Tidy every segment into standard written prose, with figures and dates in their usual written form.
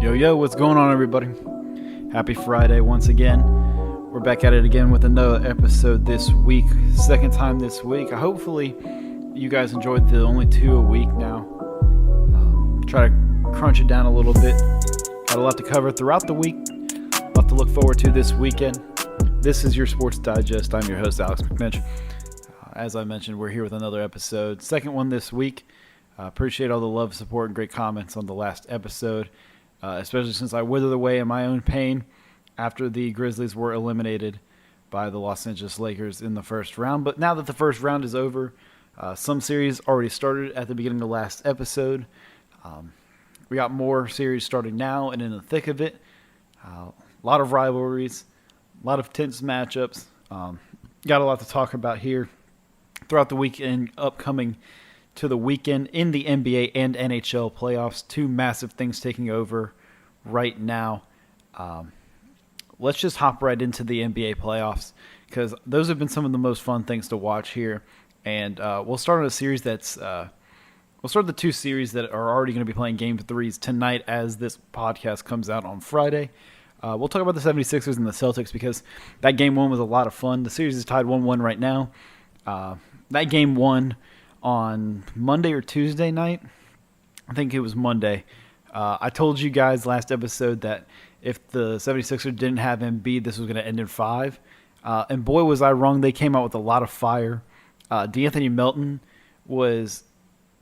Yo, what's going on, everybody? Happy Friday once again. We're back at it again with another episode this week. Second time this week. Hopefully, you guys enjoyed the only 2 a week now. Try to crunch it down a little bit. Got a lot to cover throughout the week. A lot to look forward to this weekend. This is your Sports Digest. I'm your host, Alex McMitch. As I mentioned, we're here with another episode. Second one this week. Appreciate all the love, support, and great comments on the last episode. Especially since I withered away in my own pain after the Grizzlies were eliminated by the Los Angeles Lakers in the first round. But now that the first round is over, some series already started at the beginning of the last episode. We got more series starting now and in the thick of it. A lot of rivalries, a lot of tense matchups. Got a lot to talk about here throughout the weekend, upcoming to the weekend in the NBA and NHL playoffs. 2 massive things taking over right now. Let's just hop right into the NBA playoffs because those have been some of the most fun things to watch here. And we'll start on a series we'll start the 2 series that are already going to be playing Game 3s tonight as this podcast comes out on Friday. We'll talk about the 76ers and the Celtics because that Game 1 was a lot of fun. The series is tied 1-1 right now. That Game 1 on Monday or Tuesday night, I think it was Monday, I told you guys last episode that if the 76ers didn't have Embiid, this was going to end in 5. And boy, was I wrong. They came out with a lot of fire. De'Anthony Melton was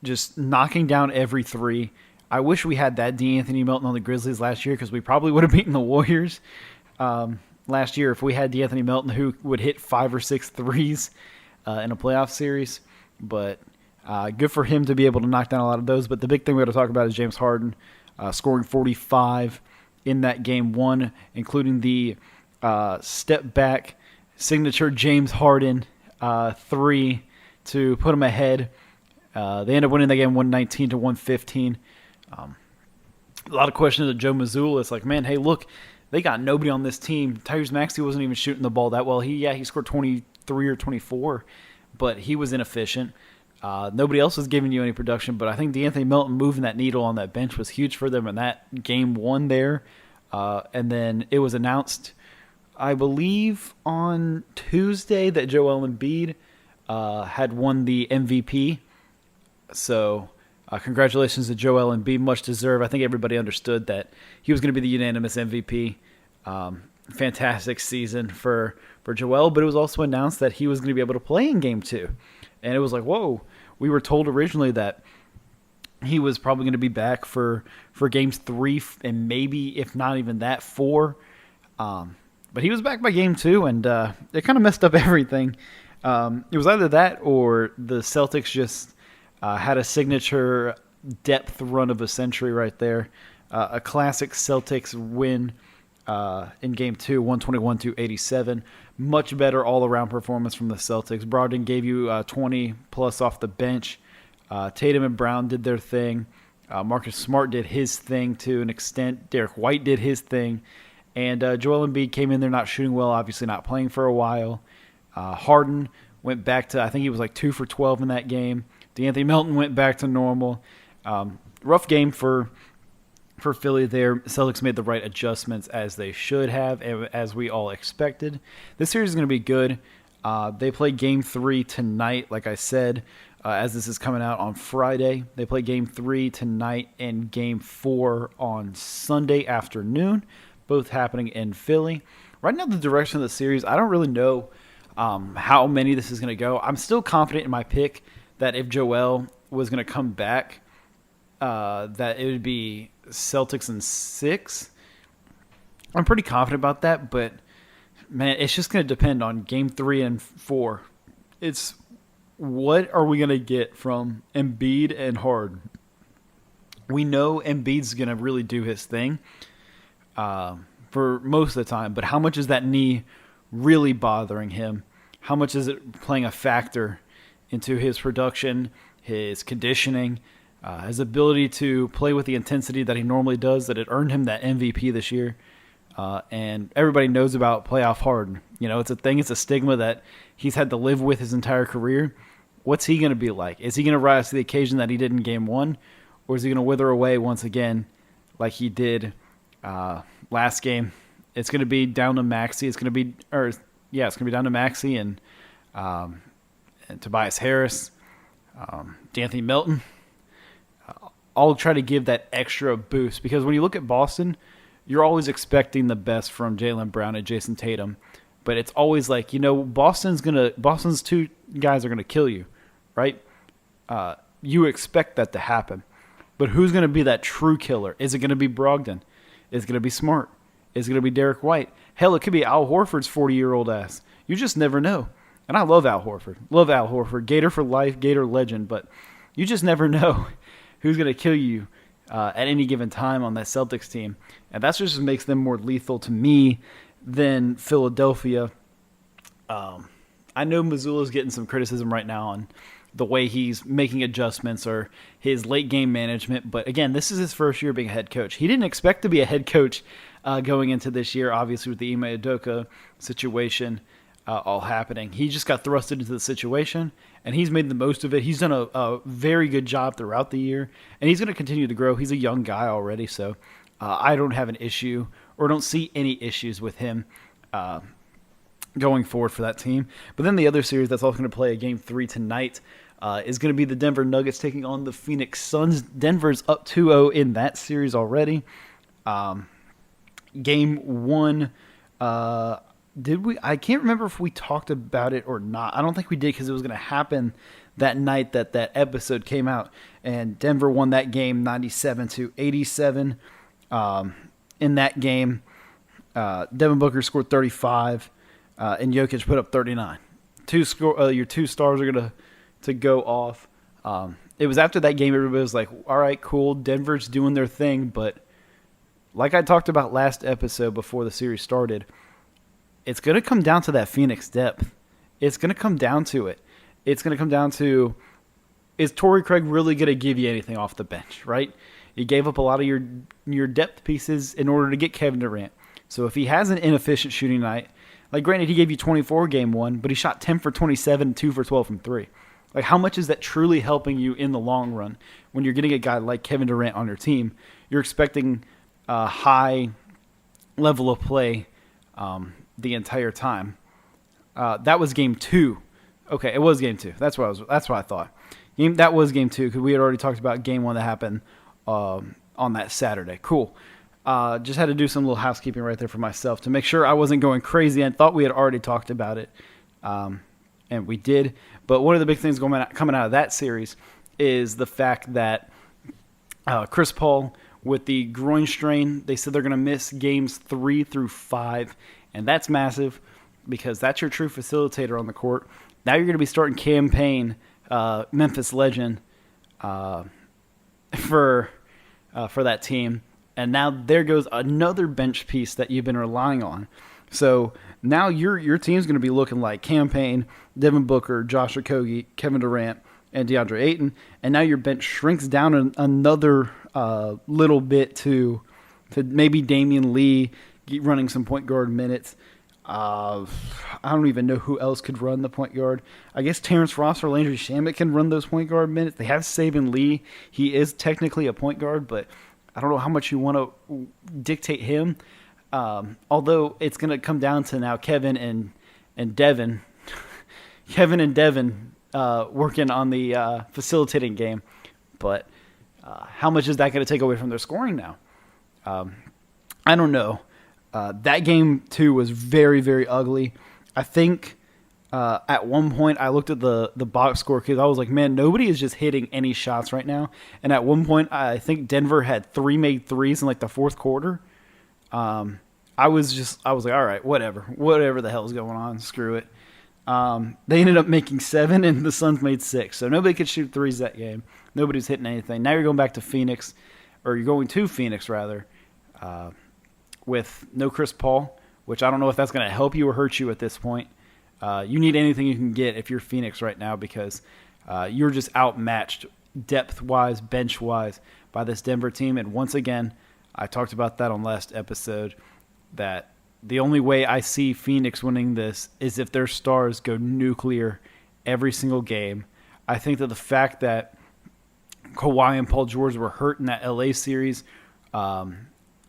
just knocking down every 3. I wish we had that De'Anthony Melton on the Grizzlies last year because we probably would have beaten the Warriors last year if we had De'Anthony Melton who would hit 5 or 6 threes in a playoff series. But good for him to be able to knock down a lot of those. But the big thing we got to talk about is James Harden scoring 45 in that Game 1, including the step back signature James Harden 3 to put him ahead. They ended up winning that game 119-115. A lot of questions of Joe Mazzulla. It's like, man, hey, look, they got nobody on this team. Tyrese Maxey wasn't even shooting the ball that well. He scored 23 or 24. But he was inefficient. Nobody else was giving you any production, but I think De'Anthony Melton moving that needle on that bench was huge for them in that Game 1 there. And then it was announced, I believe, on Tuesday that Joel Embiid had won the MVP. So congratulations to Joel Embiid, much deserved. I think everybody understood that he was going to be the unanimous MVP. Fantastic season for Joel, but it was also announced that he was going to be able to play in Game 2. And it was like, whoa, we were told originally that he was probably going to be back for Games 3 and maybe, if not even that, 4. But he was back by Game 2, and it kind of messed up everything. It was either that or the Celtics just had a signature depth run of a century right there. A classic Celtics win in Game 2, 121-87. Much better all-around performance from the Celtics. Brogdon gave you 20-plus off the bench. Tatum and Brown did their thing. Marcus Smart did his thing to an extent. Derek White did his thing. And Joel Embiid came in there not shooting well, obviously not playing for a while. Harden went back to, I think he was like 2 for 12 in that game. De'Anthony Melton went back to normal. Rough game for Philly there. Celtics made the right adjustments as they should have, as we all expected. This series is going to be good. They play Game 3 tonight, like I said, as this is coming out on Friday. They play Game 3 tonight and Game 4 on Sunday afternoon, both happening in Philly. Right now, the direction of the series, I don't really know how many this is going to go. I'm still confident in my pick that if Joel was going to come back, that it would be Celtics in 6. I'm pretty confident about that, but man, it's just going to depend on Game 3 and 4. It's what are we going to get from Embiid and Harden? We know Embiid's going to really do his thing for most of the time, but how much is that knee really bothering him? How much is it playing a factor into his production, his conditioning, his ability to play with the intensity that he normally does, that it earned him that MVP this year? And everybody knows about playoff Harden. You know, it's a thing, it's a stigma that he's had to live with his entire career. What's he going to be like? Is he going to rise to the occasion that he did in Game 1? Or is he going to wither away once again like he did Last game, it's going to be down to Maxey. It's going to be down to Maxey and Tobias Harris, D'Anthony Melton. I'll try to give that extra boost because when you look at Boston, you're always expecting the best from Jaylen Brown and Jason Tatum, but it's always like, Boston's two guys are gonna kill you, right? You expect that to happen, but who's gonna be that true killer? Is it gonna be Brogdon? Is it gonna be Smart? Is it gonna be Derek White? Hell, it could be Al Horford's 40-year-old ass. You just never know. And I love Al Horford. Gator for life, Gator legend, but you just never know who's going to kill you at any given time on that Celtics team. And that just makes them more lethal to me than Philadelphia. I know Mazzulla's getting some criticism right now on the way he's making adjustments or his late game management. But again, this is his first year being a head coach. He didn't expect to be a head coach going into this year, obviously with the Ime Udoka situation all happening. He just got thrusted into the situation, and he's made the most of it. He's done a very good job throughout the year, and he's going to continue to grow. He's a young guy already, so I don't have an issue or don't see any issues with him going forward for that team. But then the other series that's also going to play a Game 3 tonight is going to be the Denver Nuggets taking on the Phoenix Suns. Denver's up 2-0 in that series already. Game 1, I can't remember if we talked about it or not. I don't think we did because it was going to happen that night that episode came out. And Denver won that game 97-87. In that game, Devin Booker scored 35, and Jokic put up 39. Your two stars are going to go off. It was after that game everybody was like, all right, cool, Denver's doing their thing. But like I talked about last episode before the series started, it's going to come down to that Phoenix depth. It's going to come down to it. It's going to come down to, is Torrey Craig really going to give you anything off the bench, right? You gave up a lot of your depth pieces in order to get Kevin Durant. So if he has an inefficient shooting night, like granted he gave you 24 game 1, but he shot 10 for 27, 2 for 12 from 3. Like how much is that truly helping you in the long run when you're getting a guy like Kevin Durant on your team? You're expecting a high level of play the entire time. That was game 2. Okay, it was game 2. That's what I thought. That was game 2 because we had already talked about game 1 that happened on that Saturday. Cool. Just had to do some little housekeeping right there for myself to make sure I wasn't going crazy. I thought we had already talked about it, and we did. But one of the big things coming out of that series is the fact that Chris Paul, with the groin strain, they said they're going to miss games 3 through 5. And that's massive because that's your true facilitator on the court. Now you're going to be starting Cam Payne, Memphis legend, for that team. And now there goes another bench piece that you've been relying on. So now your team's going to be looking like Cam Payne, Devin Booker, Josh Okogie, Kevin Durant, and DeAndre Ayton. And now your bench shrinks down another little bit to maybe Damian Lee running some point guard minutes. I don't even know who else could run the point guard. I guess Terrence Ross or Landry Shamet can run those point guard minutes. They have Saban Lee. He is technically a point guard, but I don't know how much you want to dictate him. Although it's going to come down to now Kevin and Devin. Kevin and Devin working on the facilitating game. But how much is that going to take away from their scoring now? I don't know. That game, too, was very, very ugly. I think at one point I looked at the box score because I was like, man, nobody is just hitting any shots right now. And at one point, I think Denver had 3 made threes in like the fourth quarter. I was like, all right, whatever the hell is going on, screw it. They ended up making 7, and the Suns made 6. So nobody could shoot threes that game. Nobody's hitting anything. Now you're going back to Phoenix, or you're going to Phoenix rather, with no Chris Paul, which I don't know if that's going to help you or hurt you at this point. You need anything you can get if you're Phoenix right now because you're just outmatched depth-wise, bench-wise by this Denver team. And once again, I talked about that on last episode, that the only way I see Phoenix winning this is if their stars go nuclear every single game. I think that the fact that Kawhi and Paul George were hurt in that LA series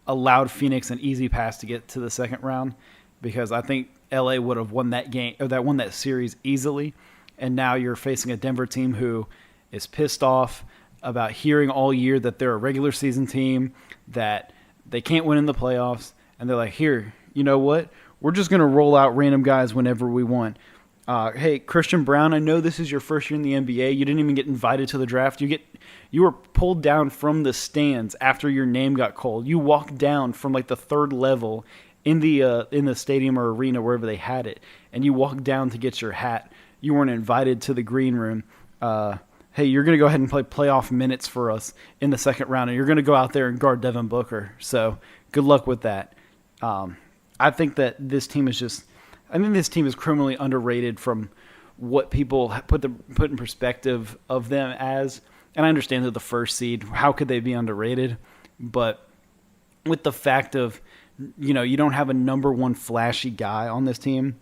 allowed Phoenix an easy pass to get to the second round, because I think LA would have won that game, or won that series easily. And now you're facing a Denver team who is pissed off about hearing all year that they're a regular season team, that they can't win in the playoffs, and they're like, here, you know what? We're just going to roll out random guys whenever we want. Hey, Christian Brown, I know this is your first year in the NBA. You didn't even get invited to the draft. You were pulled down from the stands after your name got called. You walked down from like the third level in the stadium or arena, wherever they had it, and you walked down to get your hat. You weren't invited to the green room. Hey, you're going to go ahead and play playoff minutes for us in the second round, and you're going to go out there and guard Devin Booker. So good luck with that. I think that this team is criminally underrated from what people put in perspective of them as. And I understand they're the first seed. How could they be underrated? But with the fact of, you don't have a number one flashy guy on this team.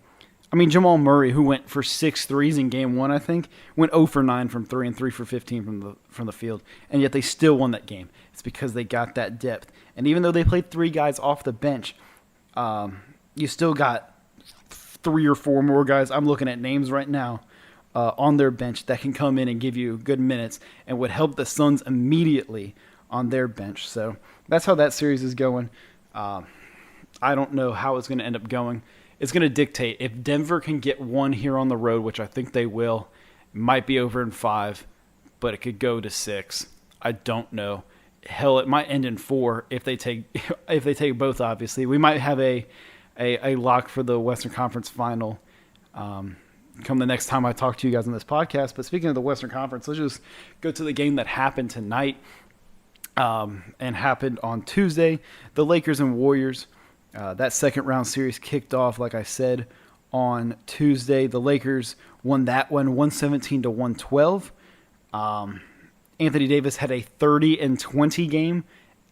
I mean, Jamal Murray, who went for 6 threes in game 1, I think, went 0 for 9 from 3 and 3 for 15 from the field, and yet they still won that game. It's because they got that depth. And even though they played 3 guys off the bench, you still got 3 or 4 more guys. I'm looking at names right now on their bench that can come in and give you good minutes and would help the Suns immediately on their bench. So that's how that series is going. I don't know how it's going to end up going. It's going to dictate. If Denver can get 1 here on the road, which I think they will, it might be over in 5, but it could go to 6. I don't know. Hell, it might end in 4 if they take both. Obviously, we might have a lock for the Western Conference Final come the next time I talk to you guys on this podcast. But speaking of the Western Conference, let's just go to the game that happened tonight and happened on Tuesday. The Lakers and Warriors. That second round series kicked off, like I said, on Tuesday. The Lakers won that one 117 to 112. Anthony Davis had a 30 and 20 game.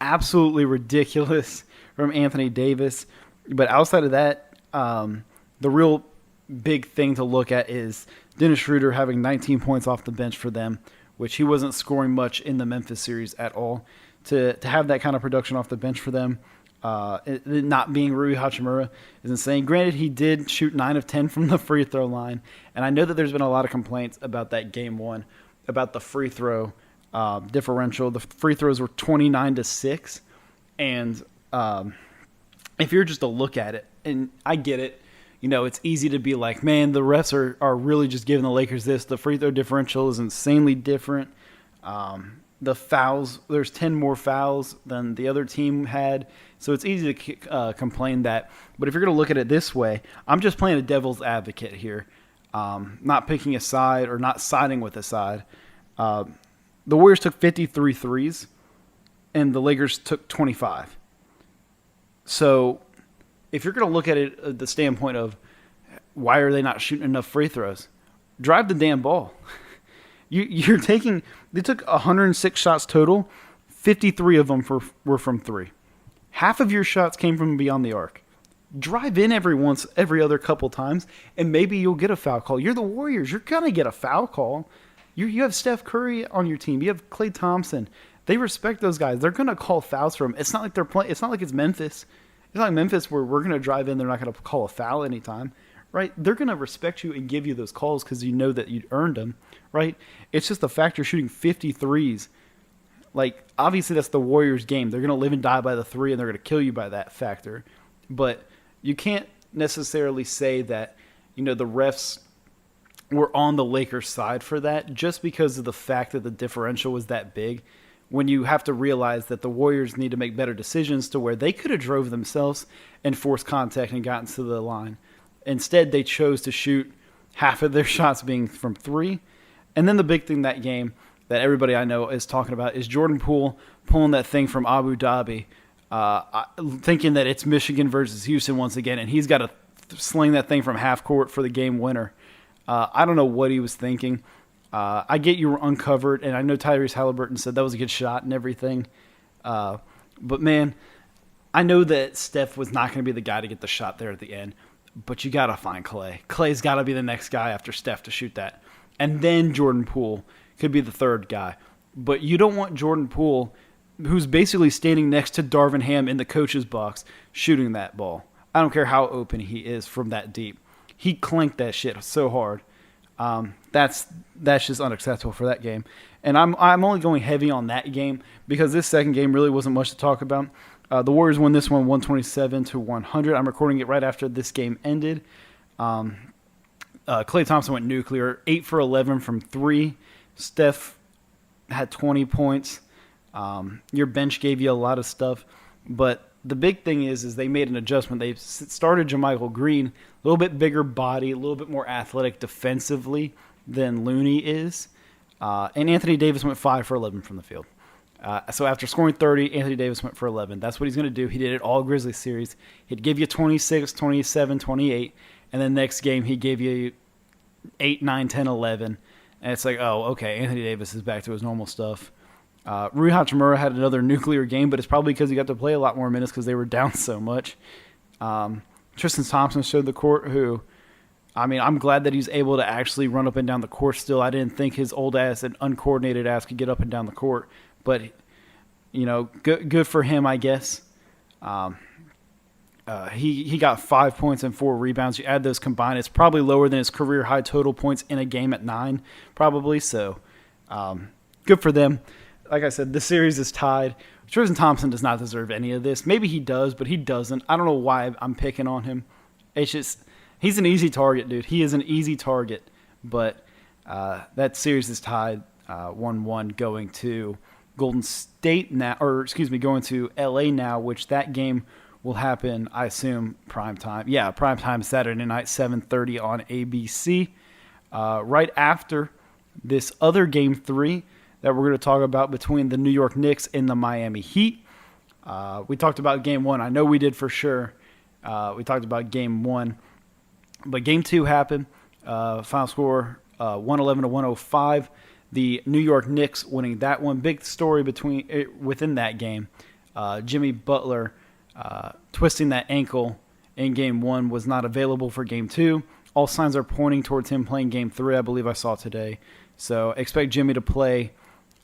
Absolutely ridiculous from Anthony Davis. But outside of that, the real big thing to look at is Dennis Schroeder having 19 points off the bench for them, which he wasn't scoring much in the Memphis series at all. To have that kind of production off the bench for them, it not being Rui Hachimura is insane. Granted, he did shoot 9 of 10 from the free throw line, and I know that there's been a lot of complaints about that game 1, about the free throw differential. The free throws were 29 to 6, and if you're just to look at it, and I get it, it's easy to be like, man, the refs are really just giving the Lakers this. The free throw differential is insanely different. The fouls, there's 10 more fouls than the other team had. So it's easy to complain that. But if you're going to look at it this way, I'm just playing a devil's advocate here, not picking a side or not siding with a side. The Warriors took 53 threes, and the Lakers took 25. So if you're going to look at it at the standpoint of why are they not shooting enough free throws, drive the damn ball. They took 106 shots total, 53 of them were from 3. Half of your shots came from beyond the arc. Drive in every other couple times, and maybe you'll get a foul call. You're the Warriors. You're going to get a foul call. You have Steph Curry on your team. You have Klay Thompson. They respect those guys. They're going to call fouls for them. It's not like they're playing. It's not like it's Memphis. It's not like Memphis where we're going to drive in. They're not going to call a foul anytime, right? They're going to respect you and give you those calls because you know that you earned them, right? It's just the fact you're shooting 53s. Like, obviously that's the Warriors game. They're going to live and die by the 3, and they're going to kill you by that factor. But you can't necessarily say that, the refs were on the Lakers' side for that just because of the fact that the differential was that big, when you have to realize that the Warriors need to make better decisions to where they could have drove themselves and forced contact and gotten to the line. Instead, they chose to shoot half of their shots being from 3. And then the big thing that game that everybody I know is talking about is Jordan Poole pulling that thing from Abu Dhabi, thinking that it's Michigan versus Houston once again, and he's got to sling that thing from half court for the game winner. I don't know what he was thinking. I get you were uncovered, and I know Tyrese Halliburton said that was a good shot and everything. But, man, I know that Steph was not going to be the guy to get the shot there at the end, but you got to find Klay. Klay's got to be the next guy after Steph to shoot that. And then Jordan Poole could be the third guy. But you don't want Jordan Poole who's basically standing next to Darvin Ham in the coach's box shooting that ball. I don't care how open he is from that deep. He clanked that shit so hard. That's just unacceptable for that game. And I'm only going heavy on that game because this second game really wasn't much to talk about. The Warriors won this one 127-100. I'm recording it right after this game ended. Klay Thompson went nuclear, 8 for 11 from 3. Steph had 20 points. Your bench gave you a lot of stuff. But the big thing is they made an adjustment. They started JaMychal Green, a little bit bigger body, a little bit more athletic defensively than Looney is. And Anthony Davis went 5 for 11 from the field. So after scoring 30, Anthony Davis went for 11. That's what he's going to do. He did it all Grizzlies series. He'd give you 26, 27, 28. And then next game, he gave you 8, 9, 10, 11. And it's like, oh, okay, Anthony Davis is back to his normal stuff. Rui Hachimura had another nuclear game, but it's probably because he got to play a lot more minutes because they were down so much. Tristan Thompson showed the court who, I'm glad that he's able to actually run up and down the court still. I didn't think his old ass and uncoordinated ass could get up and down the court. But, good for him, I guess. He got 5 points and 4 rebounds. You add those combined, it's probably lower than his career high total points in a game at 9, probably. So, good for them. Like I said, the series is tied. Tristan Thompson does not deserve any of this. Maybe he does, but he doesn't. I don't know why I'm picking on him. It's just he's an easy target, dude. He is an easy target. But that series is tied 1-1 going to Golden State now, going to LA now, which that game will happen, I assume, prime time. Yeah, prime time Saturday night, 7:30 on ABC. Right after this other game 3 that we're going to talk about between the New York Knicks and the Miami Heat. We talked about game 1. I know we did for sure. We talked about game 1. But game 2 happened. Final score 111-105. The New York Knicks winning that one. Big story within that game. Jimmy Butler twisting that ankle in game 1 was not available for game 2. All signs are pointing towards him playing game 3, I believe I saw today. So expect Jimmy to play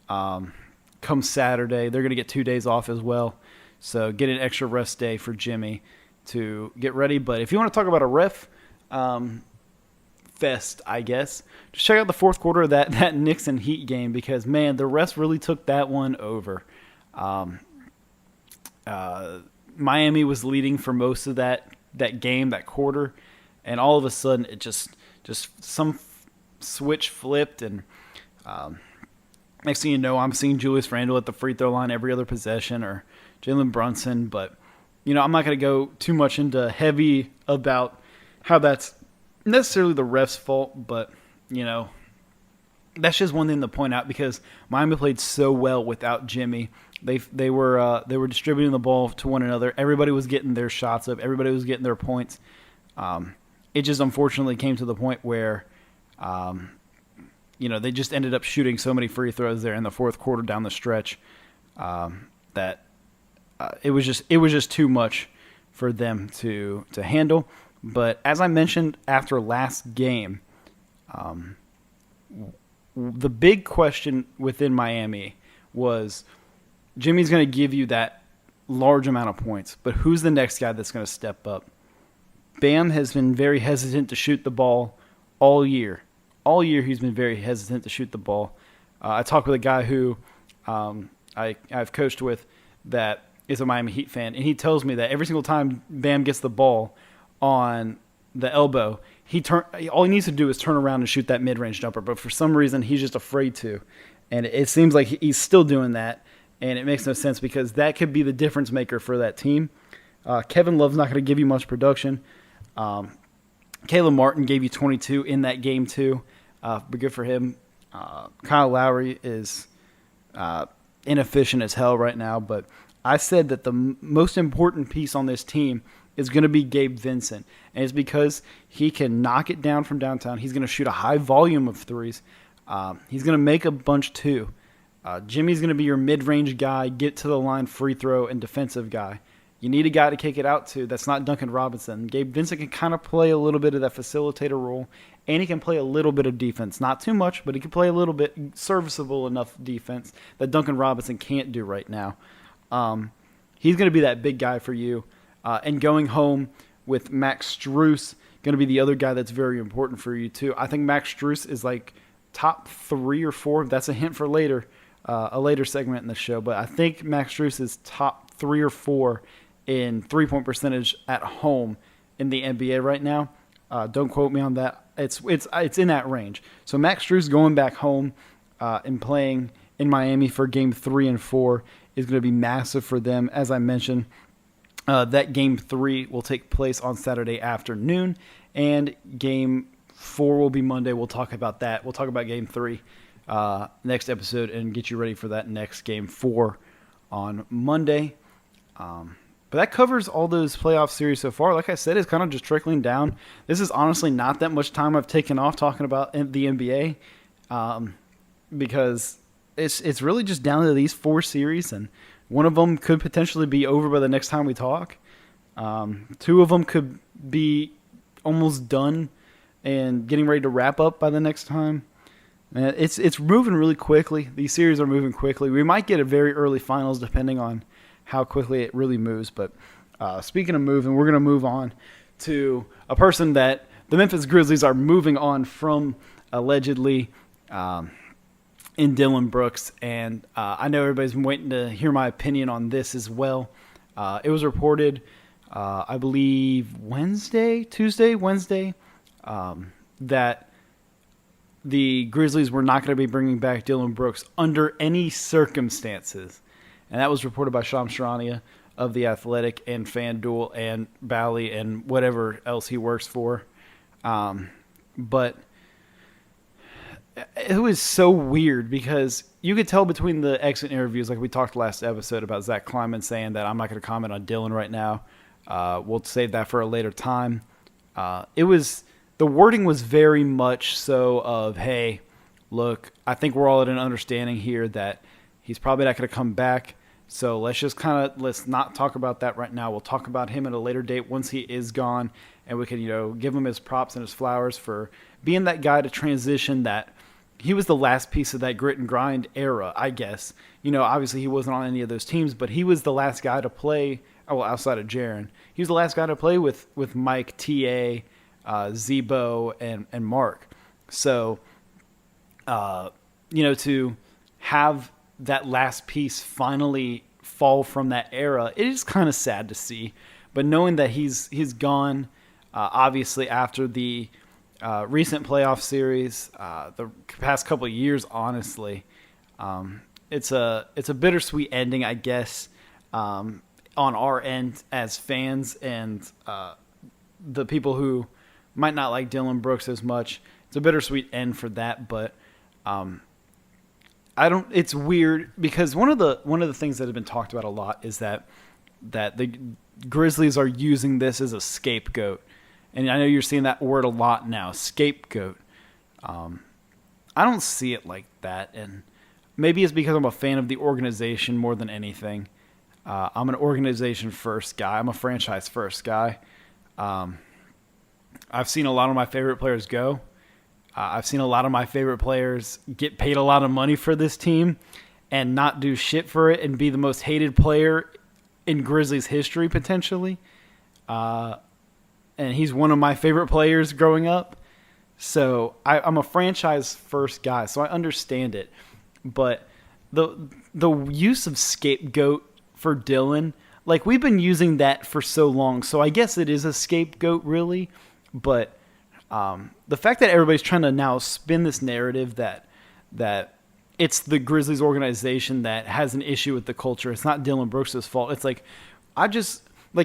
come Saturday. They're going to get 2 days off as well. So get an extra rest day for Jimmy to get ready. But if you want to talk about a ref fest, I guess, just check out the fourth quarter of that Knicks and Heat game because, man, the refs really took that one over. Miami was leading for most of that game, that quarter, and all of a sudden it just some switch flipped, and next thing you know, I'm seeing Julius Randle at the free throw line every other possession, or Jalen Brunson. But I'm not going to go too much into heavy about how that's necessarily the ref's fault, but that's just one thing to point out because Miami played so well without Jimmy. They were distributing the ball to one another. Everybody was getting their shots up. Everybody was getting their points. It just unfortunately came to the point where, they just ended up shooting so many free throws there in the fourth quarter down the stretch that it was just too much for them to handle. But as I mentioned after last game, the big question within Miami was Jimmy's going to give you that large amount of points, but who's the next guy that's going to step up? Bam has been very hesitant to shoot the ball all year. All year he's been very hesitant to shoot the ball. I talked with a guy who I've coached with that is a Miami Heat fan, and he tells me that every single time Bam gets the ball on the elbow, all he needs to do is turn around and shoot that mid-range jumper, but for some reason he's just afraid to. And it seems like he's still doing that, and it makes no sense because that could be the difference maker for that team. Kevin Love's not going to give you much production. Caleb Martin gave you 22 in that game too, but good for him. Kyle Lowry is inefficient as hell right now, but I said that the most important piece on this team is going to be Gabe Vincent, and it's because he can knock it down from downtown. He's going to shoot a high volume of threes. He's going to make a bunch too. Jimmy's going to be your mid-range guy, get to the line free throw, and defensive guy. You need a guy to kick it out to that's not Duncan Robinson. Gabe Vincent can kind of play a little bit of that facilitator role, and he can play a little bit of defense. Not too much, but he can play a little bit, serviceable enough defense that Duncan Robinson can't do right now. He's going to be that big guy for you. And going home with Max Strus, going to be the other guy that's very important for you too. I think Max Strus is like top 3 or 4. That's a hint for later, a later segment in the show. But I think Max Strus is top 3 or 4 in 3-point percentage at home in the NBA right now. Don't quote me on that. It's in that range. So Max Strus going back home and playing in Miami for Game 3 and 4 is going to be massive for them. As I mentioned, that Game 3 will take place on Saturday afternoon, and Game 4 will be Monday. We'll talk about that. We'll talk about Game 3 next episode and get you ready for that next Game 4 on Monday. But that covers all those playoff series so far. Like I said, it's kind of just trickling down. This is honestly not that much time I've taken off talking about the NBA because it's really just down to these 4 series, and one of them could potentially be over by the next time we talk. 2 of them could be almost done and getting ready to wrap up by the next time. And it's moving really quickly. These series are moving quickly. We might get a very early finals depending on how quickly it really moves. But speaking of moving, we're going to move on to a person that the Memphis Grizzlies are moving on from allegedly in Dillon Brooks. And I know everybody's been waiting to hear my opinion on this as well. It was reported, I believe, Tuesday, Wednesday, that the Grizzlies were not going to be bringing back Dillon Brooks under any circumstances. And that was reported by Shams Charania of The Athletic and FanDuel and Bally and whatever else he works for. But it was so weird because you could tell between the exit interviews, like we talked last episode about Zach Kleiman saying that I'm not going to comment on Dillon right now. We'll save that for a later time. The wording was very much so of, hey, look, I think we're all at an understanding here that he's probably not going to come back. So let's not talk about that right now. We'll talk about him at a later date once he is gone, and we can, give him his props and his flowers for being that guy to transition that he was the last piece of that grit and grind era, I guess. Obviously he wasn't on any of those teams, but he was the last guy to play, outside of Jaren. He was the last guy to play with Mike, T.A., Zebo, and Mark. So, to have that last piece finally fall from that era, it is kind of sad to see. But knowing that he's gone, obviously after the recent playoff series, the past couple of years, honestly, it's a bittersweet ending, I guess, on our end as fans and the people who might not like Dillon Brooks as much. It's a bittersweet end for that, but it's weird because one of the things that have been talked about a lot is that the Grizzlies are using this as a scapegoat. And I know you're seeing that word a lot now, scapegoat. I don't see it like that, and maybe it's because I'm a fan of the organization more than anything. I'm an organization first guy. I'm a franchise first guy. I've seen a lot of my favorite players go. I've seen a lot of my favorite players get paid a lot of money for this team and not do shit for it and be the most hated player in Grizzlies history potentially. And he's one of my favorite players growing up. So I'm a franchise first guy, so I understand it. But the use of scapegoat for Dillon, like we've been using that for so long, so I guess it is a scapegoat really. But the fact that everybody's trying to now spin this narrative that it's the Grizzlies organization that has an issue with the culture, it's not Dillon Brooks' fault. It's like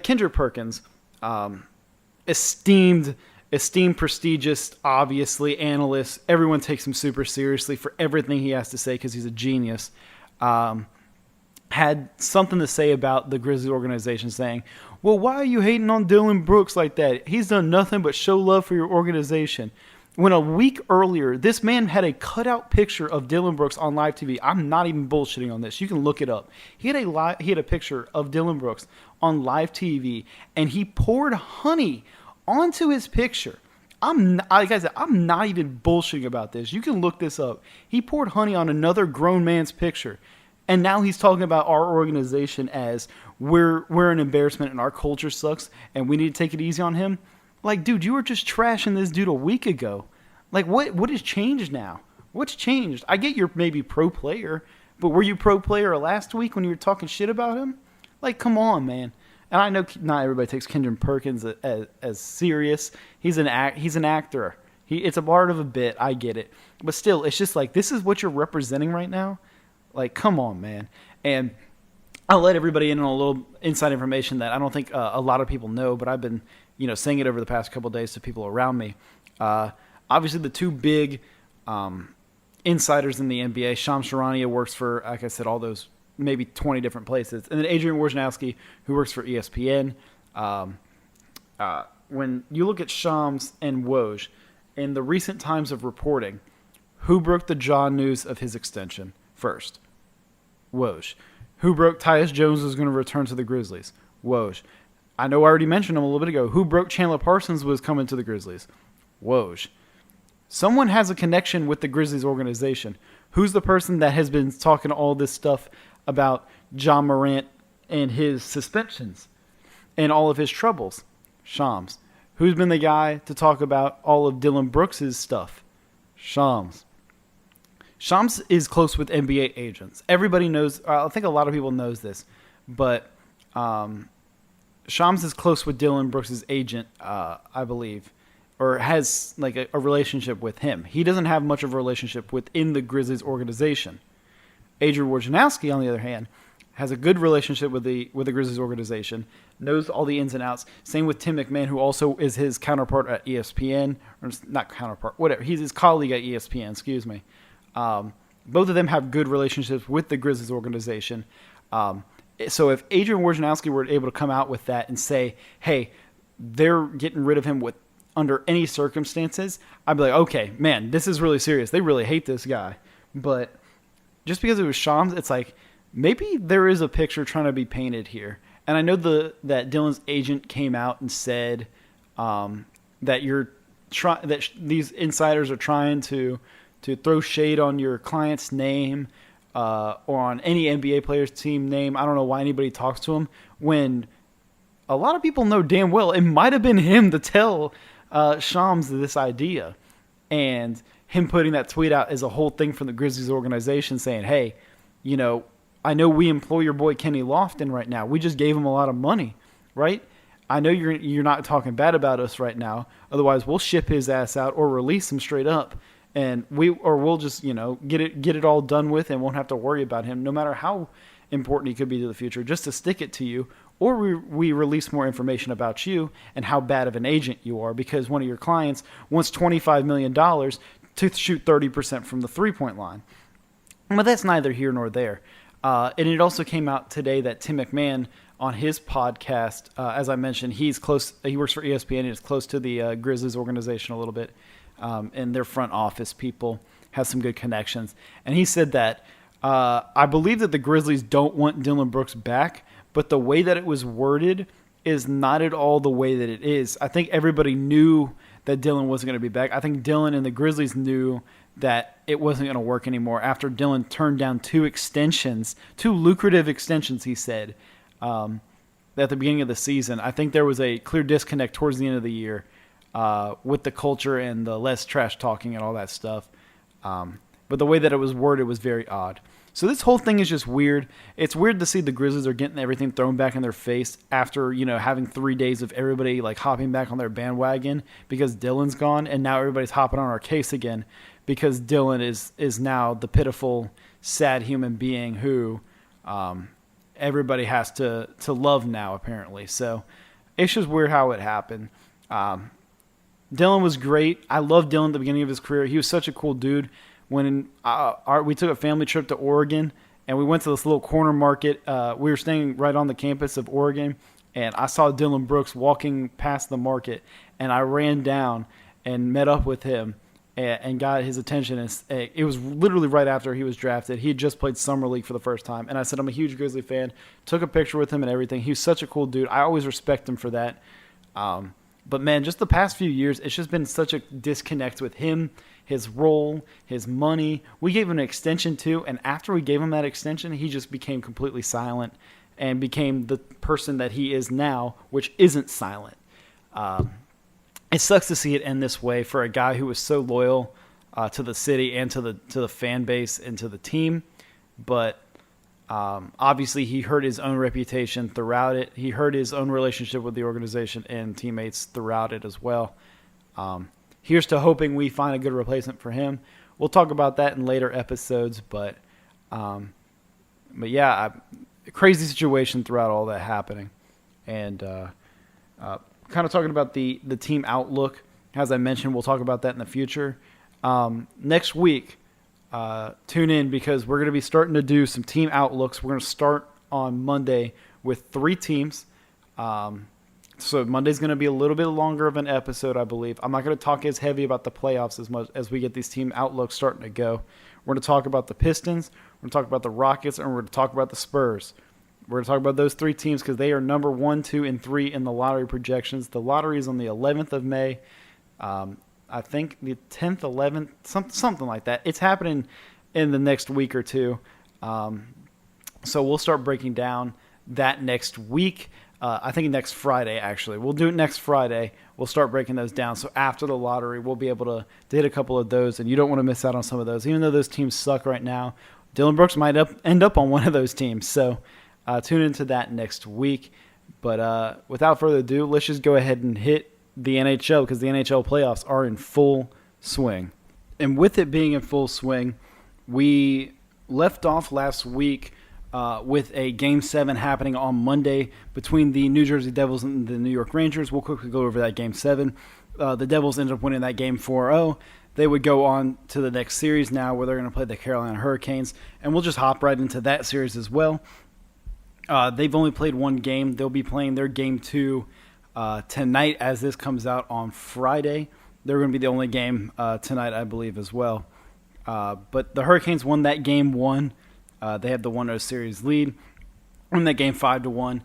Kendrick Perkins, esteemed, prestigious, obviously, analyst. Everyone takes him super seriously for everything he has to say because he's a genius. Had something to say about the Grizzlies organization saying, well, why are you hating on Dillon Brooks like that? He's done nothing but show love for your organization. When a week earlier, this man had a cutout picture of Dillon Brooks on live TV. I'm not even bullshitting on this. You can look it up. He had a picture of Dillon Brooks on live TV, and he poured honey onto his picture. Like I said, I'm not even bullshitting about this. You can look this up. He poured honey on another grown man's picture, and now he's talking about our organization as we're an embarrassment and our culture sucks, and we need to take it easy on him. Like, dude, you were just trashing this dude a week ago. Like, what has changed now? What's changed? I get you're maybe pro player, but were you pro player last week when you were talking shit about him? Like, come on, man. And I know not everybody takes Kendrick Perkins as serious. He's an actor. It's a part of a bit. I get it. But still, it's just like, this is what you're representing right now? Like, come on, man. And I'll let everybody in on a little inside information that I don't think a lot of people know, but I've been saying it over the past couple of days to people around me. Obviously, the two big insiders in the NBA, Shams Charania works for, like I said, all those maybe 20 different places, and then Adrian Wojnarowski, who works for ESPN. When you look at Shams and Woj, in the recent times of reporting, who broke the jaw news of his extension first? Woj. Who broke Tyus Jones was going to return to the Grizzlies? Woj. I know I already mentioned him a little bit ago. Who broke Chandler Parsons was coming to the Grizzlies? Woj. Someone has a connection with the Grizzlies organization. Who's the person that has been talking all this stuff about Ja Morant and his suspensions and all of his troubles? Shams. Who's been the guy to talk about all of Dillon Brooks' stuff? Shams. Shams is close with NBA agents. Everybody knows, I think a lot of people knows this, but Shams is close with Dillon Brooks' agent, I believe, or has like a relationship with him. He doesn't have much of a relationship within the Grizzlies organization. Adrian Wojnarowski, on the other hand, has a good relationship with the Grizzlies organization, knows all the ins and outs. Same with Tim McMahon, who also is his counterpart at ESPN, or not counterpart, whatever. He's his colleague at ESPN, excuse me. Both of them have good relationships with the Grizzlies organization. So if Adrian Wojnarowski were able to come out with that and say, hey, they're getting rid of him under any circumstances, I'd be like, okay, man, this is really serious. They really hate this guy. But just because it was Shams, it's like, maybe there is a picture trying to be painted here. And I know that Dillon's agent came out and said that these insiders are trying to throw shade on your client's name or on any NBA player's team name. I don't know why anybody talks to him when a lot of people know damn well it might have been him to tell Shams this idea. And him putting that tweet out is a whole thing from the Grizzlies organization saying, hey, I know we employ your boy Kenny Lofton right now. We just gave him a lot of money, right? I know you're not talking bad about us right now. Otherwise, we'll ship his ass out or release him straight up. And we'll just, get it all done with and won't have to worry about him, no matter how important he could be to the future, just to stick it to you. Or we release more information about you and how bad of an agent you are because one of your clients wants $25 million to shoot 30% from the three-point line. But that's neither here nor there. And it also came out today that Tim McMahon on his podcast, as I mentioned, he's close. He works for ESPN and is close to the Grizzlies organization a little bit. And their front office people have some good connections. And he said that I believe that the Grizzlies don't want Dillon Brooks back, but the way that it was worded is not at all the way that it is. I think everybody knew that Dillon wasn't going to be back. I think Dillon and the Grizzlies knew that it wasn't going to work anymore after Dillon turned down two lucrative extensions, he said, at the beginning of the season. I think there was a clear disconnect towards the end of the year with the culture and the less trash talking and all that stuff. But the way that it was worded was very odd. So this whole thing is just weird. It's weird to see the Grizzlies are getting everything thrown back in their face after, having 3 days of everybody like hopping back on their bandwagon because Dillon's gone, and now everybody's hopping on our case again because Dillon is now the pitiful, sad human being who everybody has to love now, apparently. So it's just weird how it happened. Dillon was great. I loved Dillon at the beginning of his career. He was such a cool dude. When we took a family trip to Oregon, and we went to this little corner market. We were staying right on the campus of Oregon, and I saw Dillon Brooks walking past the market, and I ran down and met up with him. and got his attention. It was literally right after he was drafted. He had just played Summer League for the first time. And I said, I'm a huge Grizzly fan. Took a picture with him and everything. He was such a cool dude. I always respect him for that. But, man, just the past few years, it's just been such a disconnect with him, his role, his money. We gave him an extension, too, and after we gave him that extension, he just became completely silent and became the person that he is now, which isn't silent. It sucks to see it end this way for a guy who was so loyal to the city and to the fan base and to the team, but obviously, he hurt his own reputation throughout it. He hurt his own relationship with the organization and teammates throughout it as well. Here's to hoping we find a good replacement for him. We'll talk about that in later episodes, but yeah, crazy situation throughout all that happening. And kind of talking about the team outlook. As I mentioned, we'll talk about that in the future. Next week, tune in because we're going to be starting to do some team outlooks. We're going to start on Monday with 3 teams. So Monday's going to be a little bit longer of an episode, I believe. I'm not going to talk as heavy about the playoffs as much as we get these team outlooks starting to go. We're going to talk about the Pistons, we're going to talk about the Rockets, and we're going to talk about the Spurs. We're going to talk about those 3 teams because they are number 1, 2, and 3 in the lottery projections. The lottery is on the 11th of May. I think the 10th, 11th, something like that. It's happening in the next week or two. So we'll start breaking down that next week. I think next Friday, actually. We'll do it next Friday. We'll start breaking those down. So after the lottery, we'll be able to hit a couple of those, and you don't want to miss out on some of those. Even though those teams suck right now, Dillon Brooks might end up on one of those teams. So tune into that next week. But without further ado, let's just go ahead and hit the NHL because the NHL playoffs are in full swing. And with it being in full swing, we left off last week with a Game 7 happening on Monday between the New Jersey Devils and the New York Rangers. We'll quickly go over that Game 7. The Devils ended up winning that game 4-0. They would go on to the next series now where they're going to play the Carolina Hurricanes. And we'll just hop right into that series as well. They've only played one game. They'll be playing their Game 2 tonight as this comes out on Friday. They're going to be the only game tonight, I believe, as well. But the Hurricanes won that Game 1. They had the 1-0 series lead. Won that game 5-1.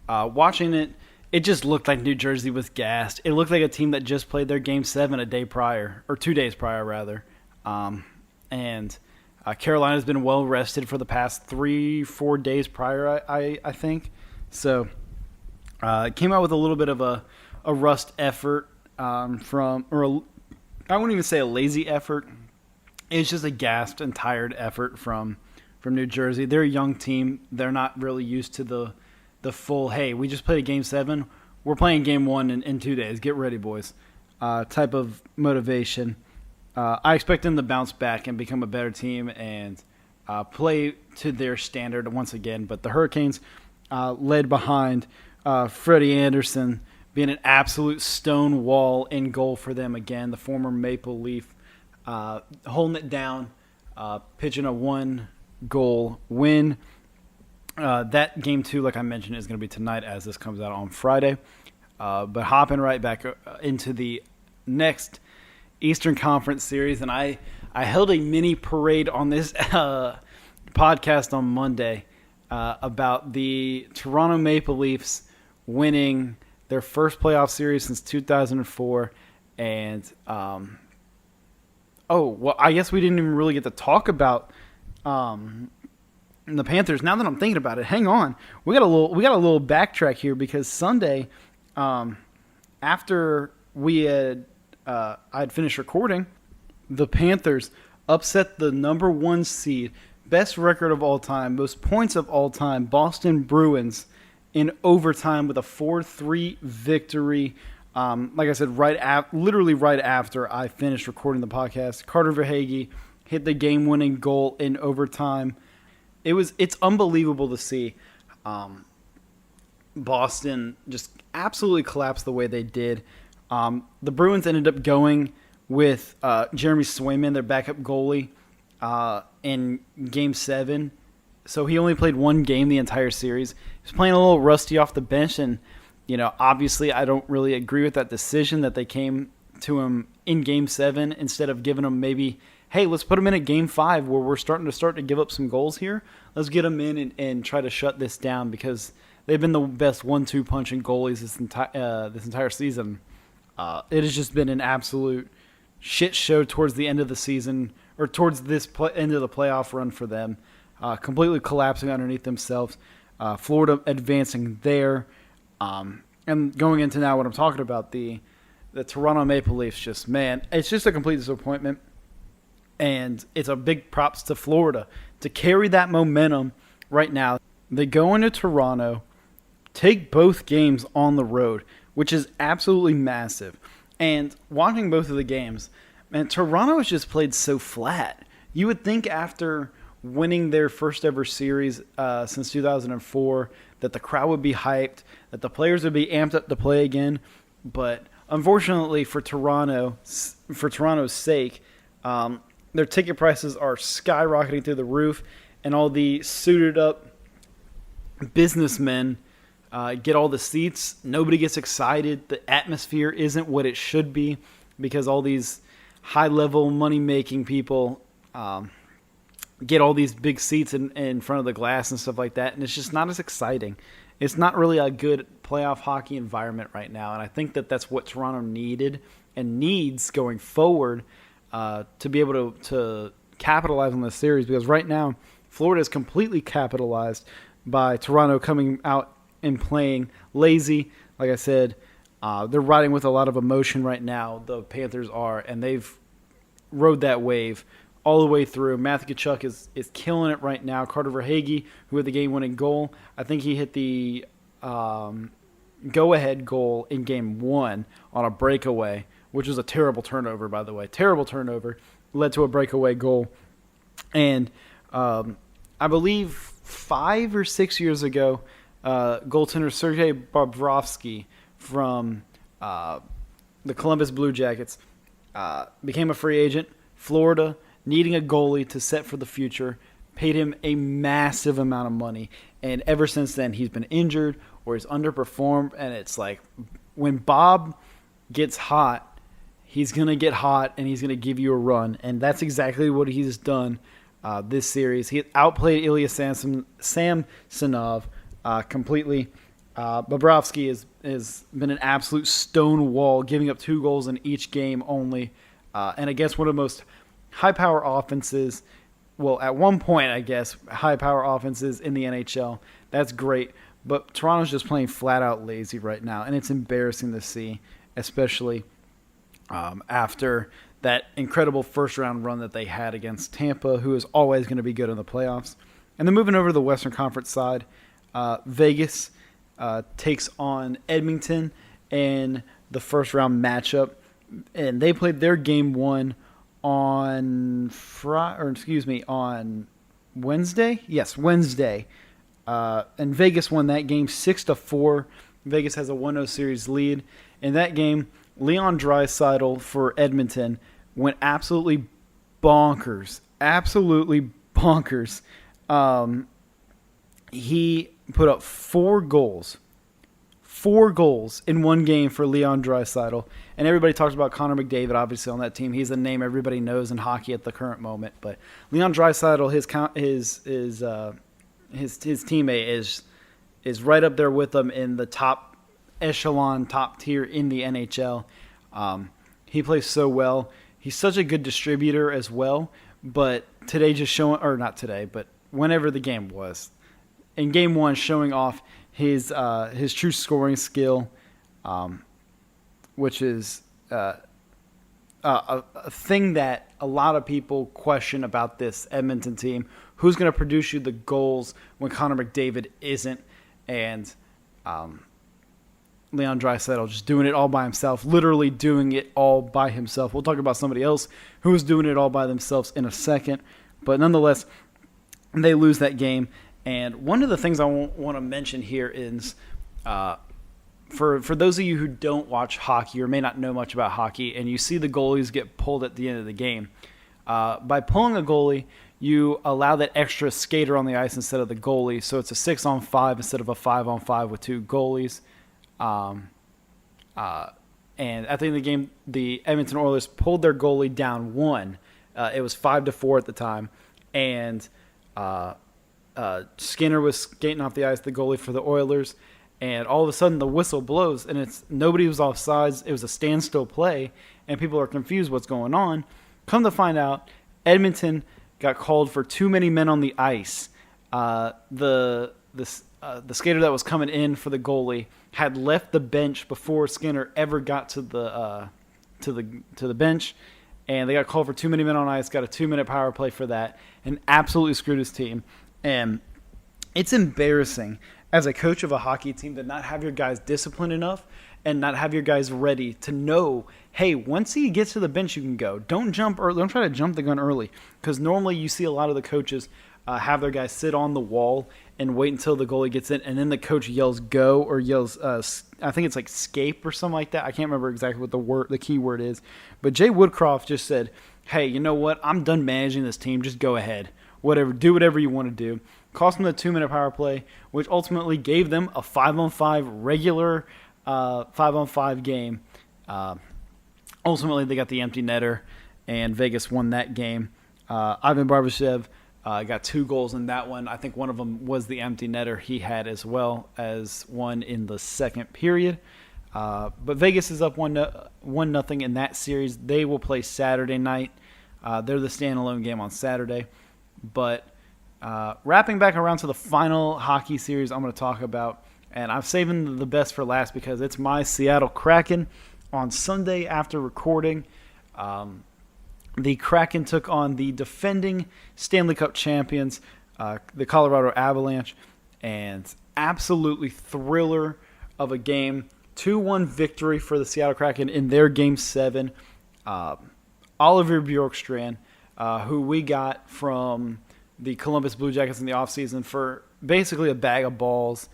Watching it, it just looked like New Jersey was gassed. It looked like a team that just played their Game 7 a day prior, or 2 days prior, rather. And Carolina's been well rested for the past 3-4 days prior, I think. So it came out with a little bit of a rust effort I wouldn't even say a lazy effort. It's just a gassed and tired effort from New Jersey. They're a young team. They're not really used to the full, hey, we just played a Game 7. We're playing Game 1 in 2 days. Get ready, boys, type of motivation. I expect them to bounce back and become a better team and play to their standard once again. But the Hurricanes, led behind Freddie Anderson, being an absolute stone wall in goal for them again, the former Maple Leaf, holding it down, pitching a 1-goal win. That Game 2, like I mentioned, is going to be tonight as this comes out on Friday. But hopping right back into the next Eastern Conference series, and I held a mini parade on this podcast on Monday about the Toronto Maple Leafs winning their first playoff series since 2004, and I guess we didn't even really get to talk about the Panthers. Now that I'm thinking about it, hang on, we got a little backtrack here because Sunday, after I had finished recording, the Panthers upset the number 1 seed, best record of all time, most points of all time, Boston Bruins in overtime with a 4-3 victory. Like I said, literally right after I finished recording the podcast, Carter Verhaeghe hit the game-winning goal in overtime. It's unbelievable to see Boston just absolutely collapse the way they did. The Bruins ended up going with Jeremy Swayman, their backup goalie, in Game 7. So he only played one game the entire series. He was playing a little rusty off the bench, and obviously I don't really agree with that decision that they came to him in Game 7 instead of giving him maybe, hey, let's put him in a Game 5 where we're starting to give up some goals here. Let's get him in and try to shut this down, because they've been the best 1-2 punching goalies this entire season. It has just been an absolute shit show towards the end of the season, or towards this end of the playoff run for them. Completely collapsing underneath themselves. Florida advancing there. And going into now what I'm talking about, the Toronto Maple Leafs, it's just a complete disappointment. And it's a big props to Florida to carry that momentum right now. They go into Toronto, take both games on the road, which is absolutely massive. And watching both of the games, man, Toronto has just played so flat. You would think after winning their first ever series since 2004 that the crowd would be hyped, that the players would be amped up to play again. But unfortunately for Toronto's sake, their ticket prices are skyrocketing through the roof, and all the suited up businessmen get all the seats. Nobody gets excited. The atmosphere isn't what it should be, because all these high-level money-making people get all these big seats in front of the glass and stuff like that, and it's just not as exciting. It's not really a good playoff hockey environment right now, and I think that that's what Toronto needed and needs going forward to be able to capitalize on this series, because right now Florida is completely capitalized by Toronto coming out and playing lazy. Like I said, they're riding with a lot of emotion right now, the Panthers are, and they've rode that wave all the way through. Matthew Tkachuk is killing it right now. Carter Verhaeghe, who had the game-winning goal, I think he hit the go-ahead goal in Game 1 on a breakaway, which was a terrible turnover, by the way. Terrible turnover. Led to a breakaway goal. And I believe 5 or 6 years ago, goaltender Sergei Bobrovsky from the Columbus Blue Jackets became a free agent. Florida, needing a goalie to set for the future, paid him a massive amount of money. And ever since then, he's been injured or he's underperformed. And it's like, when Bob gets hot, he's going to get hot and he's going to give you a run. And that's exactly what he's done this series. He outplayed Ilya Samsonov completely. Bobrovsky has been an absolute stone wall, giving up 2 goals in each game only. And against one of the most high-power offenses, well, at one point, I guess, high-power offenses in the NHL. That's great. But Toronto's just playing flat-out lazy right now, and it's embarrassing to see, especially after that incredible first-round run that they had against Tampa, who is always going to be good in the playoffs. And then moving over to the Western Conference side, Vegas takes on Edmonton in the first-round matchup. And they played their Game 1 on Wednesday? Yes, Wednesday. And Vegas won that game 6-4. Vegas has a 1-0 series lead. In that game, Leon Draisaitl for Edmonton went absolutely bonkers. Absolutely bonkers. He put up 4 goals. 4 goals in one game for Leon Draisaitl. And everybody talks about Connor McDavid, obviously, on that team. He's a name everybody knows in hockey at the current moment. But Leon Draisaitl, his teammate, is right up there with him in the top echelon, top tier in the NHL. He plays so well. He's such a good distributor as well. But today not today, but whenever the game was, in Game 1, showing off his true scoring skill, which is a thing that a lot of people question about this Edmonton team. Who's going to produce you the goals when Connor McDavid isn't? And Leon Draisaitl just doing it all by himself, literally doing it all by himself. We'll talk about somebody else who's doing it all by themselves in a second. But nonetheless, they lose that game. And one of the things I want to mention here is, for those of you who don't watch hockey or may not know much about hockey, and you see the goalies get pulled at the end of the game, by pulling a goalie, you allow that extra skater on the ice instead of the goalie, so it's a 6-on-5 instead of a 5-on-5 with 2 goalies. And at the end of the game, the Edmonton Oilers pulled their goalie down 1. It was 5-4 at the time. And Skinner was skating off the ice, the goalie for the Oilers. And all of a sudden, the whistle blows, and nobody was offsides. It was a standstill play, and people are confused what's going on. Come to find out, Edmonton got called for too many men on the ice. The skater that was coming in for the goalie had left the bench before Skinner ever got to the bench, and they got called for too many men on ice. Got a 2-minute power play for that, and absolutely screwed his team. And it's embarrassing as a coach of a hockey team to not have your guys disciplined enough and not have your guys ready to know, hey, once he gets to the bench, you can go. Don't jump early. Don't try to jump the gun early, because normally you see a lot of the coaches have their guys sit on the wall and wait until the goalie gets in, and then the coach yells go or yells, I think it's like scape or something like that. I can't remember exactly what the key word is. But Jay Woodcroft just said, hey, you know what? I'm done managing this team. Just go ahead. Do whatever you want to do. Cost them the 2-minute power play, which ultimately gave them a 5-on-5 regular 5-on-5 game. Ultimately, they got the empty netter, and Vegas won that game. Ivan Barbashev got 2 goals in that one. I think one of them was the empty netter he had, as well as one in the second period. But Vegas is up 1-0 in that series. They will play Saturday night. They're the standalone game on Saturday. But wrapping back around to the final hockey series I'm going to talk about, and I've saved the best for last because it's my Seattle Kraken. On Sunday after recording, the Kraken took on the defending Stanley Cup champions, the Colorado Avalanche, and absolutely thriller of a game. 2-1 victory for the Seattle Kraken in their Game 7. Oliver Bjorkstrand, who we got from the Columbus Blue Jackets in the offseason for basically a bag of balls,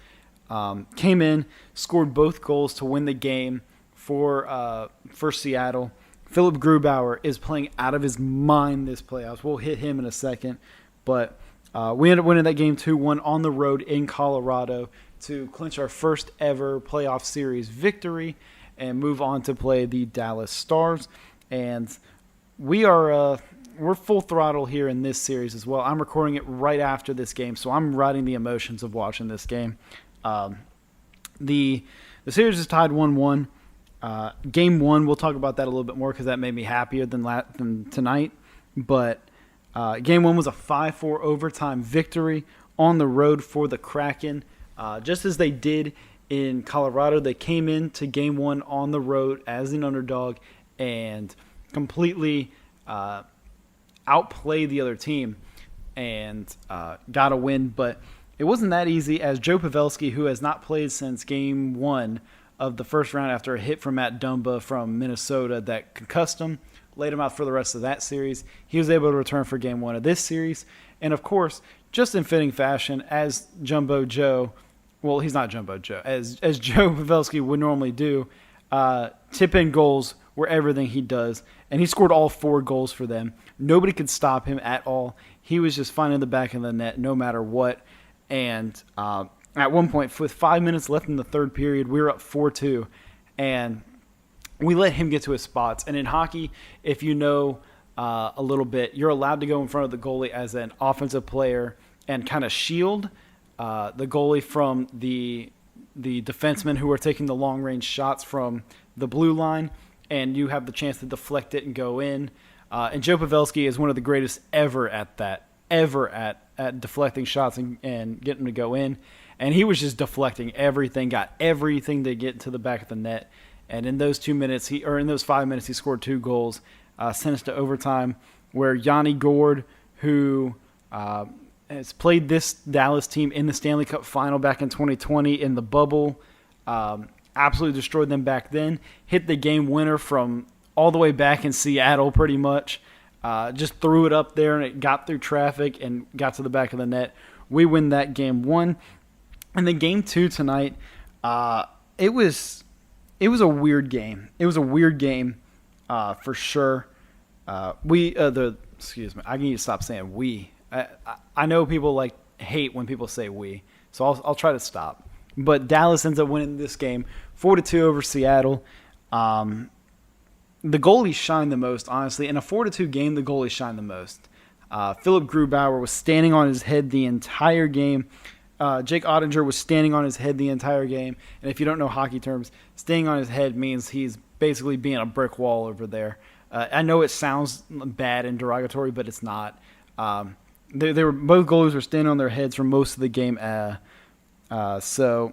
came in, scored both goals to win the game for Seattle. Philip Grubauer is playing out of his mind this playoffs. We'll hit him in a second. But we ended up winning that game 2-1 on the road in Colorado to clinch our first ever playoff series victory and move on to play the Dallas Stars. And we're full throttle here in this series as well. I'm recording it right after this game, so I'm riding the emotions of watching this game. The series is tied 1-1. Game 1, we'll talk about that a little bit more because that made me happier than tonight. But Game 1 was a 5-4 overtime victory on the road for the Kraken. Just as they did in Colorado, they came into Game 1 on the road as an underdog and completely outplayed the other team and got a win. But it wasn't that easy, as Joe Pavelski, who has not played since Game 1 of the first round after a hit from Matt Dumba from Minnesota that concussed him, laid him out for the rest of that series. He was able to return for Game 1 of this series. And, of course, just in fitting fashion, as Jumbo Joe – well, he's not Jumbo Joe. As Joe Pavelski would normally do, tip-in goals were everything he does. And he scored all 4 goals for them. Nobody could stop him at all. He was just finding the back of the net no matter what. And at one point, with 5 minutes left in the third period, we were up 4-2. And we let him get to his spots. And in hockey, if you know a little bit, you're allowed to go in front of the goalie as an offensive player and kind of shield the goalie from the defensemen who are taking the long-range shots from the blue line, and you have the chance to deflect it and go in. And Joe Pavelski is one of the greatest ever at that, at deflecting shots and getting them to go in. And he was just deflecting everything, got everything to get to the back of the net. And in those 2 minutes, in those 5 minutes, he scored 2 goals, sent us to overtime, where Yanni Gourde, who has played this Dallas team in the Stanley Cup final back in 2020 in the bubble, absolutely destroyed them back then, hit the game winner from all the way back in Seattle pretty much, just threw it up there and it got through traffic and got to the back of the net. We win that Game 1. And then Game 2 tonight, it was a weird game. It was a weird game for sure. Excuse me, I need to stop saying we. I know people hate when people say we, so I'll try to stop. But Dallas ends up winning this game 4-2 over Seattle. The goalies shined the most, honestly. In a 4-2 game, the goalies shined the most. Philip Grubauer was standing on his head the entire game. Jake Ottinger was standing on his head the entire game. And if you don't know hockey terms, standing on his head means he's basically being a brick wall over there. I know it sounds bad and derogatory, but it's not. They were both goalies were standing on their heads for most of the game. So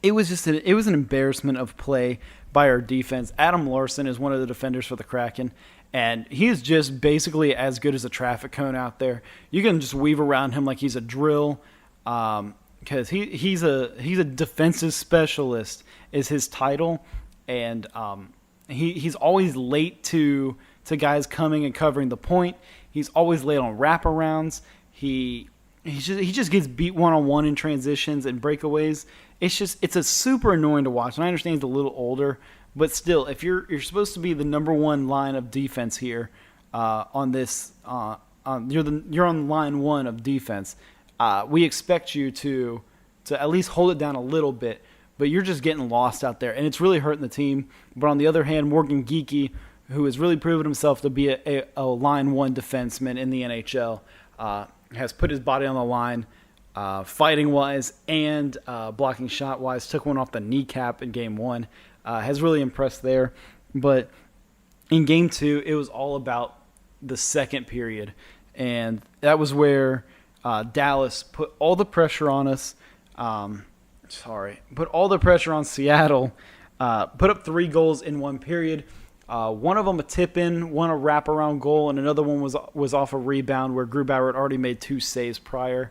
it was an embarrassment of play by our defense. Adam Larson is one of the defenders for the Kraken, and he is just basically as good as a traffic cone out there. You can just weave around him like he's a drill, because he's a defensive specialist is his title, and he's always late to guys coming and covering the point. He's always late on wraparounds. He just gets beat one-on-one in transitions and breakaways. It's a super annoying to watch. And I understand he's a little older, but still, if you're supposed to be the number one line of defense here on this, you're on line one of defense. We expect you to at least hold it down a little bit, but you're just getting lost out there, and it's really hurting the team. But on the other hand, Morgan Geekie, who has really proven himself to be a line one defenseman in the NHL, has put his body on the line, fighting-wise and blocking shot-wise. Took one off the kneecap in Game 1. Has really impressed there. But in Game 2, it was all about the second period. And that was where Dallas put all the pressure on us. Put all the pressure on Seattle. Put up 3 goals in one period. One of them a tip-in, one a wraparound goal, and another one was off a rebound where Grubauer had already made 2 saves prior.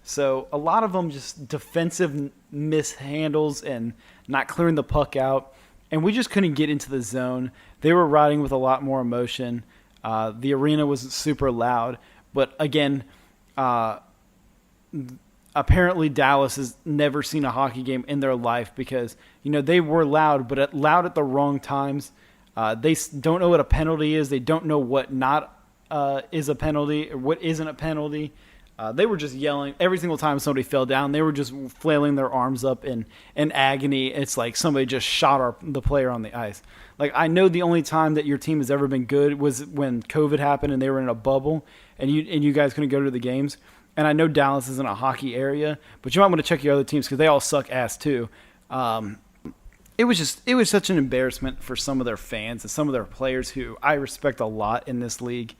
So a lot of them just defensive mishandles and not clearing the puck out, and we just couldn't get into the zone. They were riding with a lot more emotion. The arena was super loud, but again, apparently Dallas has never seen a hockey game in their life because, they were loud, but loud at the wrong times. They don't know what a penalty is. They don't know what not is a penalty or what isn't a penalty. They were just yelling every single time somebody fell down. They were just flailing their arms up in agony. It's like somebody just shot the player on the ice. Like, I know the only time that your team has ever been good was when COVID happened and they were in a bubble and you guys couldn't go to the games. And I know Dallas isn't a hockey area, but you might want to check your other teams because they all suck ass too. It was such an embarrassment for some of their fans and some of their players who I respect a lot in this league.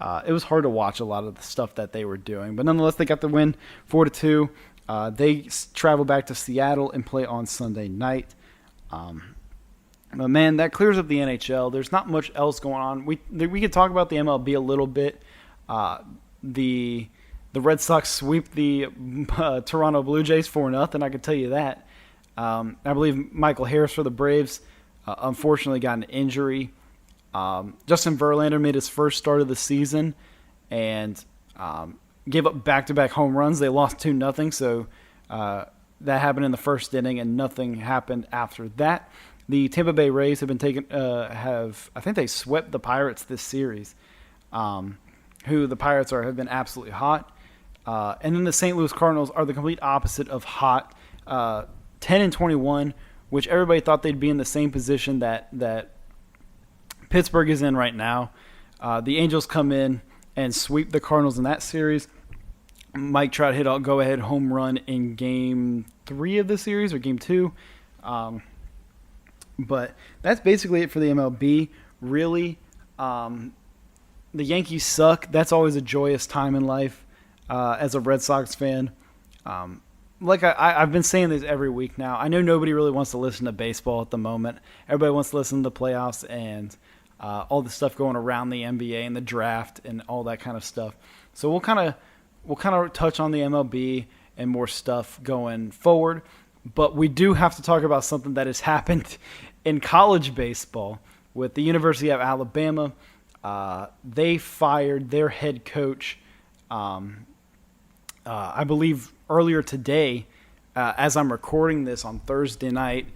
It was hard to watch a lot of the stuff that they were doing, but nonetheless, they got the win 4-2. They travel back to Seattle and play on Sunday night. But man, that clears up the NHL. There's not much else going on. We could talk about the MLB a little bit. The Red Sox sweep the Toronto Blue Jays 4-0. I can tell you that. I believe Michael Harris for the Braves unfortunately got an injury. Justin Verlander made his first start of the season and gave up back-to-back home runs. They lost 2-0, so that happened in the first inning, and nothing happened after that. The Tampa Bay Rays have been I think they swept the Pirates this series, who the Pirates have been absolutely hot. And then the St. Louis Cardinals are the complete opposite of hot, 10-21, which everybody thought they'd be in the same position that Pittsburgh is in right now. The Angels come in and sweep the Cardinals in that series. Mike Trout hit a go-ahead home run in Game 3 of the series, or Game 2. But that's basically it for the MLB. Really, the Yankees suck. That's always a joyous time in life as a Red Sox fan. Like I've been saying this every week now. I know nobody really wants to listen to baseball at the moment. Everybody wants to listen to the playoffs and all the stuff going around the NBA and the draft and all that kind of stuff. So we'll kind of touch on the MLB and more stuff going forward. But we do have to talk about something that has happened in college baseball with the University of Alabama. They fired their head coach, I believe earlier today, as I'm recording this on Thursday night.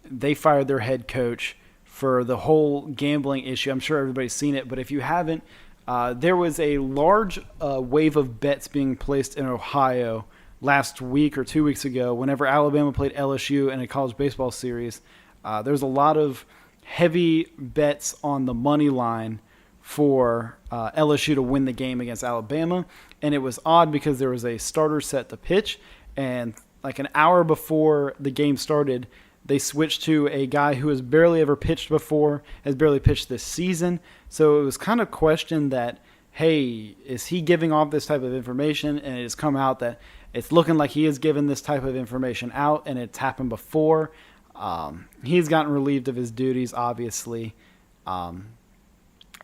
They fired their head coach for the whole gambling issue. I'm sure everybody's seen it, but if you haven't, there was a large wave of bets being placed in Ohio last week or 2 weeks ago, whenever Alabama played LSU in a college baseball series, there's a lot of heavy bets on the money line for LSU to win the game against Alabama. And it was odd because there was a starter set to pitch, and like an hour before the game started, they switched to a guy who has barely ever pitched before, has barely pitched this season. So it was kind of questioned that, hey, is he giving off this type of information? And it has come out that it's looking like he has given this type of information out, and it's happened before. He's gotten relieved of his duties, obviously.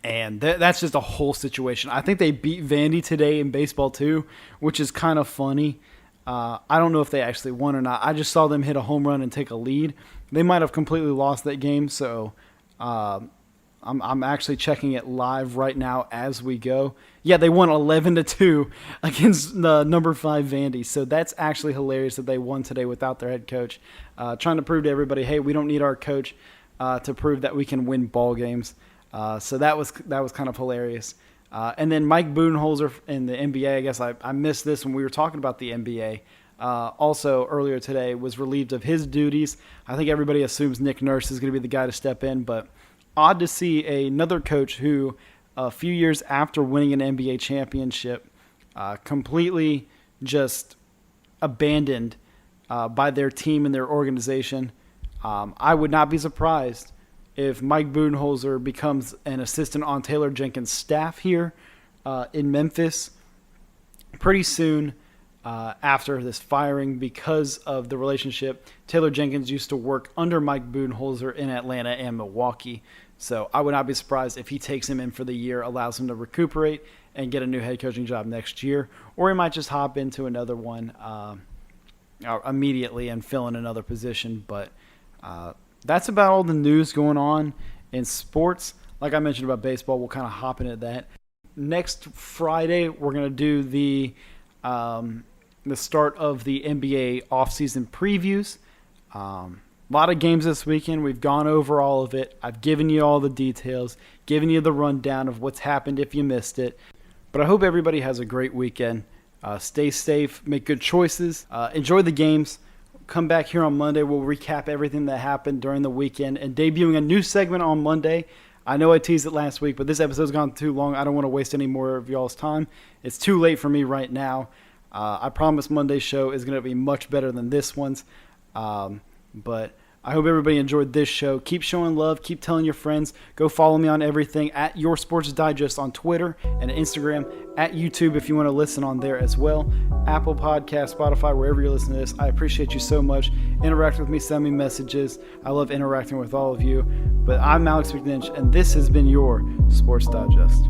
And that's just a whole situation. I think they beat Vandy today in baseball too, which is kind of funny. I don't know if they actually won or not. I just saw them hit a home run and take a lead. They might have completely lost that game, so I'm actually checking it live right now as we go. Yeah, they won 11-2 against the number 5 Vandy, so that's actually hilarious that they won today without their head coach. Trying to prove to everybody, hey, we don't need our coach to prove that we can win ball games. So that was kind of hilarious. And then Mike Budenholzer in the NBA, I guess I missed this when we were talking about the NBA. Also earlier today was relieved of his duties. I think everybody assumes Nick Nurse is going to be the guy to step in, but odd to see another coach who a few years after winning an NBA championship completely just abandoned by their team and their organization. I would not be surprised if Mike Budenholzer becomes an assistant on Taylor Jenkins' staff here in Memphis pretty soon after this firing, because of the relationship. Taylor Jenkins used to work under Mike Budenholzer in Atlanta and Milwaukee, so I would not be surprised if he takes him in for the year, allows him to recuperate, and get a new head coaching job next year, or he might just hop into another one immediately and fill in another position. But that's about all the news going on in sports. Like I mentioned about baseball, we'll kind of hop into that. Next Friday, we're going to do the start of the NBA offseason previews. A lot of games this weekend. We've gone over all of it. I've given you all the details, given you the rundown of what's happened if you missed it. But I hope everybody has a great weekend. Stay safe, make good choices, enjoy the games. Come back here on Monday. We'll recap everything that happened during the weekend and debuting a new segment on Monday. I know I teased it last week, but this episode's gone too long. I don't want to waste any more of y'all's time. It's too late for me right now. I promise Monday's show is going to be much better than this one's. But I hope everybody enjoyed this show. Keep showing love. Keep telling your friends. Go follow me on everything at Your Sports Digest on Twitter and Instagram, at YouTube if you want to listen on there as well. Apple Podcast, Spotify, wherever you're listening to this. I appreciate you so much. Interact with me. Send me messages. I love interacting with all of you. But I'm Alex McNinch, and this has been your Sports Digest.